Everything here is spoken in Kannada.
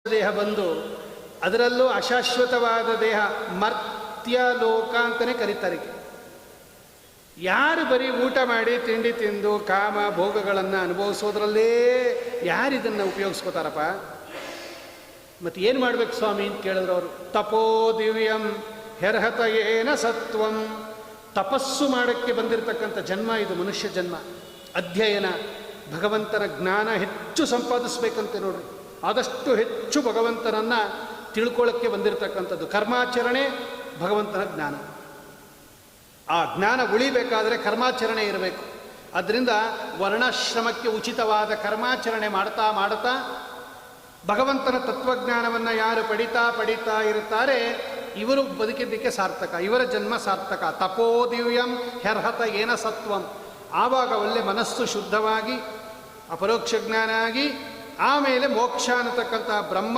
ದೇಹ ಬಂದು ಅದರಲ್ಲೂ ಅಶಾಶ್ವತವಾದ ದೇಹ ಮರ್ತ್ಯ ಲೋಕ ಅಂತಲೇ ಕರೀತಾರೆ. ಯಾರು ಬರೀ ಊಟ ಮಾಡಿ ತಿಂಡಿ ತಿಂದು ಕಾಮ ಭೋಗಗಳನ್ನು ಅನುಭವಿಸೋದ್ರಲ್ಲೇ ಯಾರಿದನ್ನು ಉಪಯೋಗಿಸ್ಕೋತಾರಪ್ಪ? ಮತ್ತು ಏನು ಮಾಡ್ಬೇಕು ಸ್ವಾಮಿ ಅಂತ ಕೇಳಿದ್ರು ಅವರು. ತಪೋ ದಿವ್ಯಂ ಹೆರ್ಹತ ಏನ ಸತ್ವಂ. ತಪಸ್ಸು ಮಾಡೋಕ್ಕೆ ಬಂದಿರತಕ್ಕಂಥ ಜನ್ಮ ಇದು, ಮನುಷ್ಯ ಜನ್ಮ. ಅಧ್ಯಯನ, ಭಗವಂತನ ಜ್ಞಾನ ಹೆಚ್ಚು ಸಂಪಾದಿಸ್ಬೇಕಂತೆ ನೋಡ್ರಿ. ಆದಷ್ಟು ಹೆಚ್ಚು ಭಗವಂತನನ್ನು ತಿಳ್ಕೊಳ್ಳೋಕ್ಕೆ ಬಂದಿರತಕ್ಕಂಥದ್ದು. ಕರ್ಮಾಚರಣೆ ಭಗವಂತನ ಜ್ಞಾನ. ಆ ಜ್ಞಾನ ಉಳಿಬೇಕಾದರೆ ಕರ್ಮಾಚರಣೆ ಇರಬೇಕು. ಆದ್ದರಿಂದ ವರ್ಣಾಶ್ರಮಕ್ಕೆ ಉಚಿತವಾದ ಕರ್ಮಾಚರಣೆ ಮಾಡ್ತಾ ಮಾಡ್ತಾ ಭಗವಂತನ ತತ್ವಜ್ಞಾನವನ್ನು ಯಾರು ಪಡಿತಾ ಇರುತ್ತಾರೆ, ಇವರು ಬದುಕಿದ್ದಕ್ಕೆ ಸಾರ್ಥಕ, ಇವರ ಜನ್ಮ ಸಾರ್ಥಕ. ತಪೋ ದಿವ್ಯಂ ಹೆರ್ಹತ ಏನ ಸತ್ವಂ. ಆವಾಗ ಒಳ್ಳೆ ಮನಸ್ಸು ಶುದ್ಧವಾಗಿ ಅಪರೋಕ್ಷ ಜ್ಞಾನ ಆಗಿ ಆಮೇಲೆ ಮೋಕ್ಷ ಅನ್ನತಕ್ಕಂಥ ಬ್ರಹ್ಮ